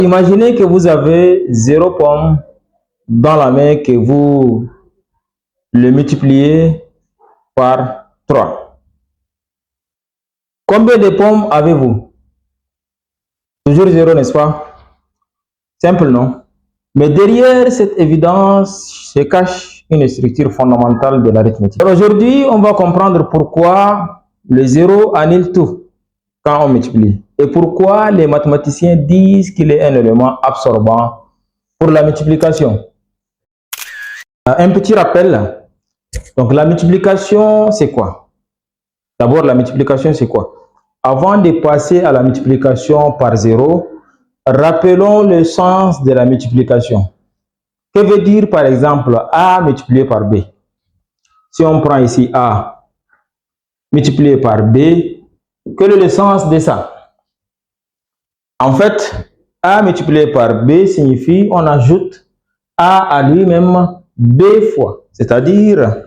Imaginez que vous avez 0 pomme dans la main, que vous le multipliez par 3. Combien de pommes avez-vous? Toujours 0, n'est-ce pas? Simple, non? Mais derrière cette évidence se cache une structure fondamentale de l'arithmétique. Aujourd'hui, on va comprendre pourquoi le 0 annule tout quand on multiplie. Et pourquoi les mathématiciens disent qu'il est un élément absorbant pour la multiplication. Un petit rappel. Donc la multiplication, c'est quoi? D'abord, la multiplication, c'est quoi? Avant de passer à la multiplication par 0, rappelons le sens de la multiplication. Que veut dire par exemple A multiplié par B? Si on prend ici A multiplié par B, quel est le sens de ça? En fait, A multiplié par B signifie on ajoute A à lui-même B fois, c'est-à-dire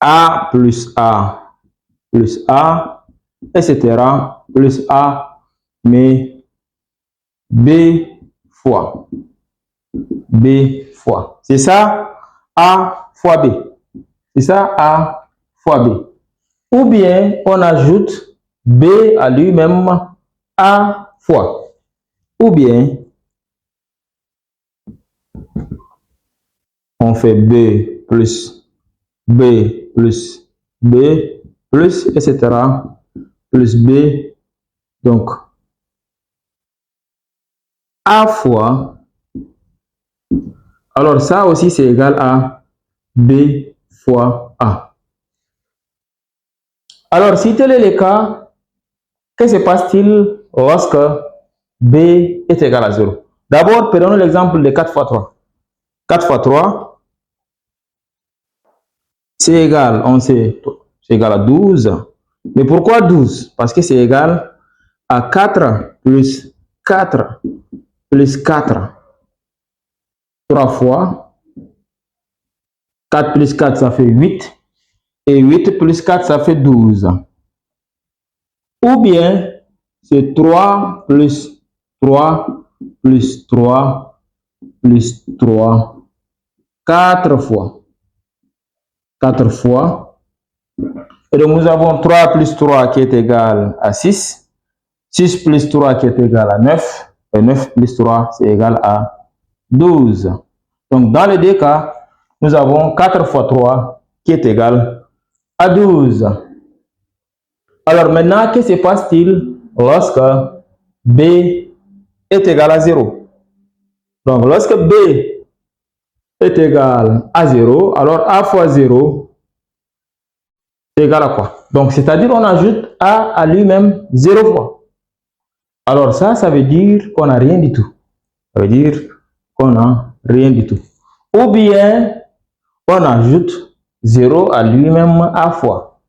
A plus A plus A, etc. plus A, mais B fois. B fois. C'est ça, A fois B. C'est ça, A fois B. Ou bien, on ajoute B à lui-même A fois. Ou bien, on fait B plus B plus B plus, etc. plus B. Donc, A fois. Alors, ça aussi, c'est égal à B fois A. Alors, si tel est le cas, que se passe-t-il lorsque B est égal à 0? D'abord, prenons l'exemple de 4 fois 3. 4 fois 3, c'est égal, on sait, c'est égal à 12. Mais pourquoi 12? Parce que c'est égal à 4 plus 4 plus 4. 3 fois 4 plus 4, ça fait 8. Et 8 plus 4, ça fait 12. Ou bien, c'est 3 plus 3 plus 3 plus 3. 4 fois. 4 fois. Et donc, nous avons 3 plus 3 qui est égal à 6. 6 plus 3 qui est égal à 9. Et 9 plus 3, c'est égal à 12. Donc, dans les deux cas, nous avons 4 fois 3 qui est égal à 12. Alors maintenant, que se passe-t-il lorsque B est égal à 0? Donc, lorsque B est égal à 0, alors A fois 0 est égal à quoi? Donc, c'est-à-dire on ajoute A à lui-même 0 fois. Alors ça veut dire qu'on n'a rien du tout. Ça veut dire qu'on n'a rien du tout. Ou bien, on ajoute 0 à lui-même A fois.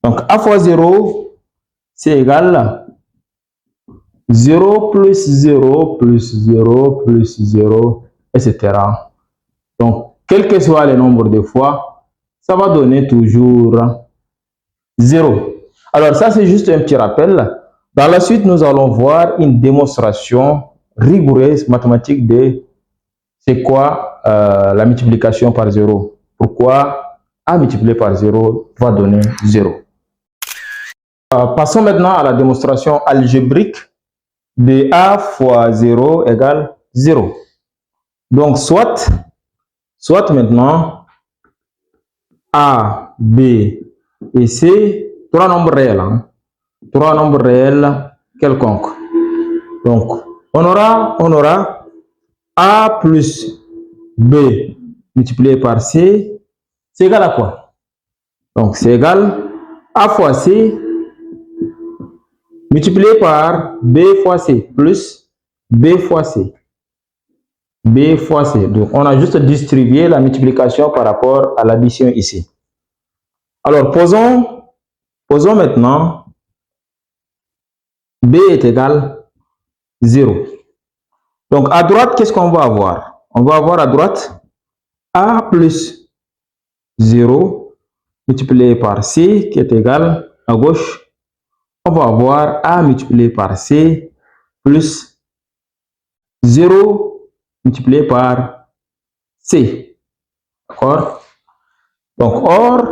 Donc, A fois 0, c'est égal à 0 plus 0 plus 0 plus 0, etc. Donc, quel que soit le nombre de fois, ça va donner toujours 0. Alors, ça, c'est juste un petit rappel. Dans la suite, nous allons voir une démonstration rigoureuse mathématique de c'est quoi la multiplication par 0. Pourquoi A multiplié par 0 va donner 0. Passons maintenant à la démonstration algébrique de A fois 0 égale 0. Donc, soit maintenant A, B et C, trois nombres réels. Trois nombres réels quelconques. Donc, on aura A plus B multiplié par C, c'est égal à quoi? Donc, c'est égal A fois C multiplié par B fois C plus B fois C. B fois C. Donc, on a juste distribué la multiplication par rapport à l'addition ici. Alors, posons maintenant B est égal 0. Donc, à droite, qu'est-ce qu'on va avoir? On va avoir à droite A plus 0 multiplié par C qui est égal à gauche on va avoir A multiplié par C plus 0 multiplié par C. D'accord? Donc, or,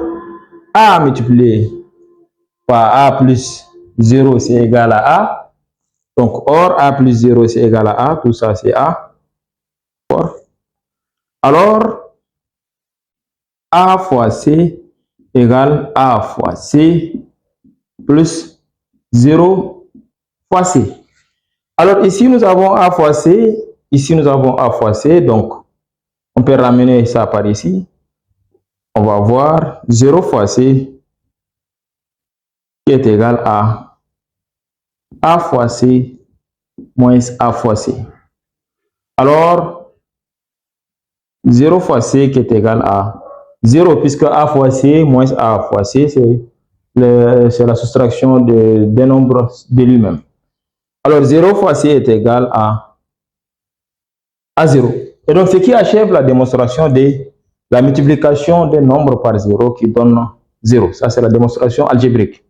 A multiplié par A plus 0, c'est égal à A. Donc, or, A plus 0, c'est égal à A. Tout ça, c'est A. Alors, A fois C égale A fois C plus 0 fois C. Alors, ici, nous avons A fois C. Ici, nous avons A fois C. Donc, on peut ramener ça par ici. On va avoir 0 fois C qui est égal à A fois C moins A fois C. Alors, 0 fois C qui est égal à 0, puisque A fois C moins A fois C, c'est la soustraction des nombres de lui-même. Alors, 0 fois C est égal à 0. Et donc, ce qui achève la démonstration de la multiplication des nombres par 0 qui donne 0. Ça, c'est la démonstration algébrique.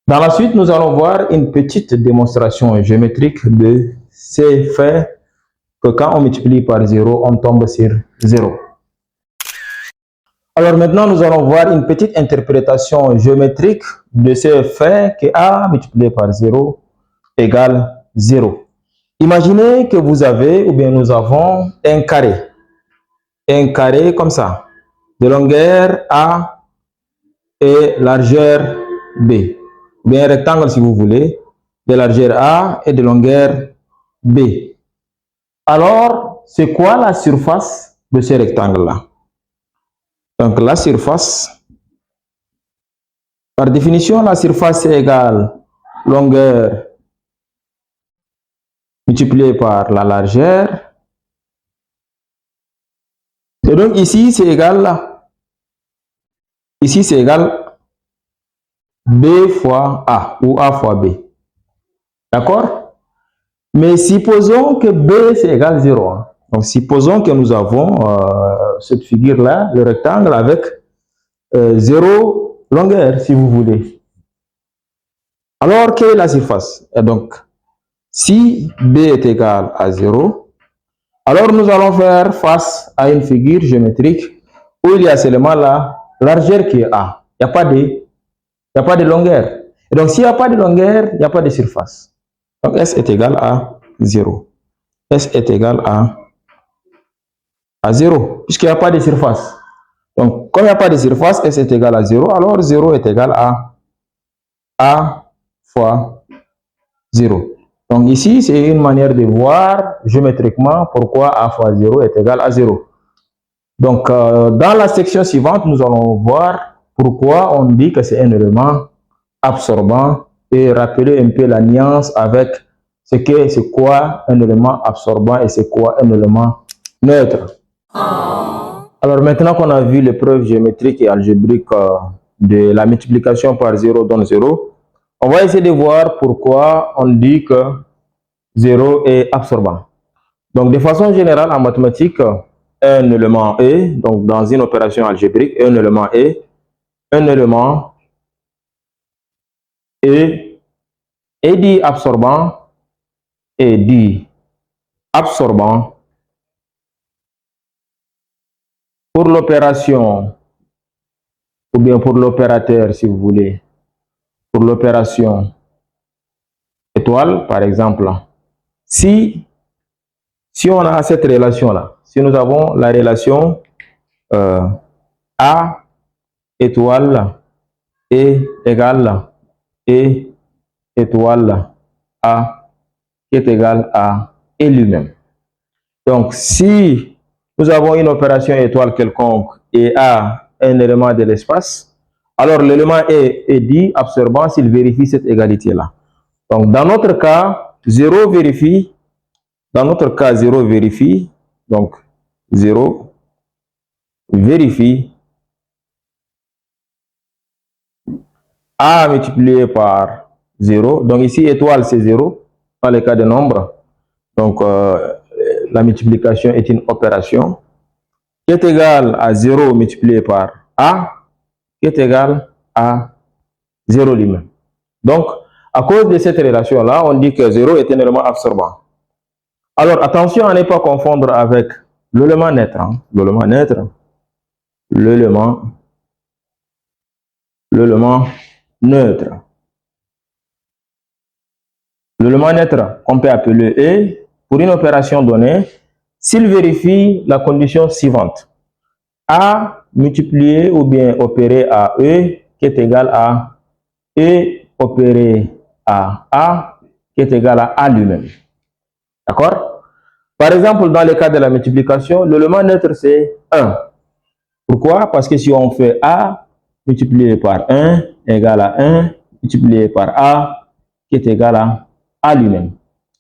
Dans la suite, nous allons voir une petite démonstration géométrique de ces faits que quand on multiplie par 0, on tombe sur 0. Alors maintenant, nous allons voir une petite interprétation géométrique de ce fait que A multiplié par 0 égale 0. Imaginez que vous avez, ou bien nous avons un carré comme ça, de longueur A et largeur B, ou bien un rectangle si vous voulez, de largeur A et de longueur B. Alors, c'est quoi la surface de ce rectangle-là? Donc, la surface, par définition, la surface est égale longueur multiplié par la largeur. Et donc, ici, c'est égal B fois A ou A fois B. D'accord? Mais supposons que B, c'est égal 0. Hein. Donc, supposons que nous avons cette figure-là, le rectangle avec 0 longueur, si vous voulez. Alors, quelle est la surface? Et donc, si B est égal à 0, alors nous allons faire face à une figure géométrique où il y a seulement la largeur qui est A. Il n'y a pas de longueur. Et donc, s'il n'y a pas de longueur, il n'y a pas de surface. Donc, S est égal à 0. S est égal à 0, puisqu'il n'y a pas de surface. Donc, comme il n'y a pas de surface, S est égal à 0, alors 0 est égal à A fois 0. Donc ici, c'est une manière de voir géométriquement pourquoi A fois 0 est égal à 0. Donc, dans la section suivante, nous allons voir pourquoi on dit que c'est un élément absorbant et rappeler un peu la nuance avec c'est quoi un élément absorbant et c'est quoi un élément neutre. Alors maintenant qu'on a vu les preuves géométriques et algébriques de la multiplication par 0 donne 0, on va essayer de voir pourquoi on dit que 0 est absorbant. Donc de façon générale en mathématiques, un élément est, donc dans une opération algébrique, un élément est dit absorbant pour l'opération, ou bien pour l'opérateur si vous voulez, pour l'opération étoile par exemple. Si on a cette relation-là, si nous avons la relation A étoile E égale E étoile A qui est égal à E lui-même. Donc, si nous avons une opération étoile quelconque et A un élément de l'espace, alors l'élément E est dit absorbant s'il vérifie cette égalité-là. Donc, dans notre cas, 0 vérifie. Dans notre cas, 0 vérifie. Donc, 0 vérifie A multiplié par 0. Donc, ici, étoile, c'est 0 dans le cas de nombres. Donc, la multiplication est une opération qui est égale à 0 multiplié par A, qui est égal à 0 lui-même. Donc, à cause de cette relation-là, on dit que 0 est un élément absorbant. Alors, attention à ne pas confondre avec l'élément neutre. L'élément neutre. L'élément neutre. L'élément neutre, qu'on peut appeler E, pour une opération donnée, s'il vérifie la condition suivante. A multiplié ou bien opéré à E qui est égal à E opéré à A qui est égal à A lui-même. D'accord? Par exemple, dans le cas de la multiplication, l'élément neutre c'est 1. Pourquoi? Parce que si on fait A multiplié par 1 égale à 1 multiplié par A qui est égal à A lui-même.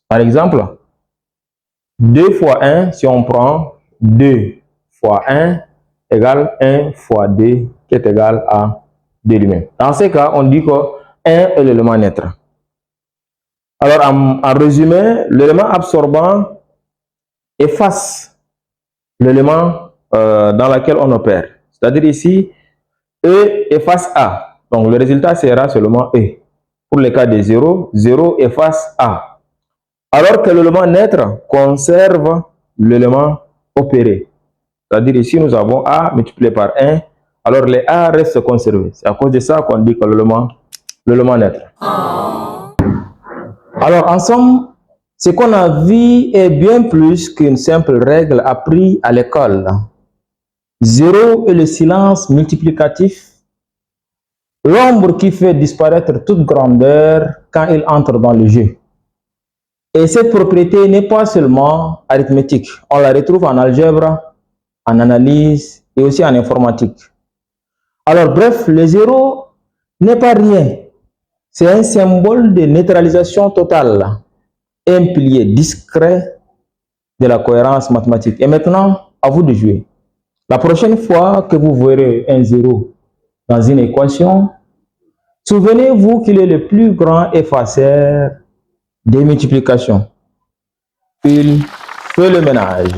Par exemple, 2 fois 1, si on prend 2 fois 1 égale 1 fois 2 qui est égal à 2 lui-même. Dans ce cas, on dit que 1 est l'élément neutre. Alors, en résumé, l'élément absorbant efface l'élément dans lequel on opère. C'est-à-dire ici, E efface A. Donc, le résultat sera seulement E. Pour le cas de 0, 0 efface A. Alors que l'élément neutre conserve l'élément opéré. C'est-à-dire ici, nous avons A multiplié par 1. Alors, les A restent conservés. C'est à cause de ça qu'on dit que l'élément neutre. Alors, en somme, ce qu'on a vu est bien plus qu'une simple règle apprise à l'école. 0 est le silence multiplicatif, l'ombre qui fait disparaître toute grandeur quand il entre dans le jeu. Et cette propriété n'est pas seulement arithmétique, on la retrouve en algèbre, en analyse et aussi en informatique. Alors bref, le 0 n'est pas rien, c'est un symbole de neutralisation totale, un pilier discret de la cohérence mathématique. Et maintenant, à vous de jouer. La prochaine fois que vous verrez un 0 dans une équation, souvenez-vous qu'il est le plus grand effaceur des multiplications. Il fait le ménage.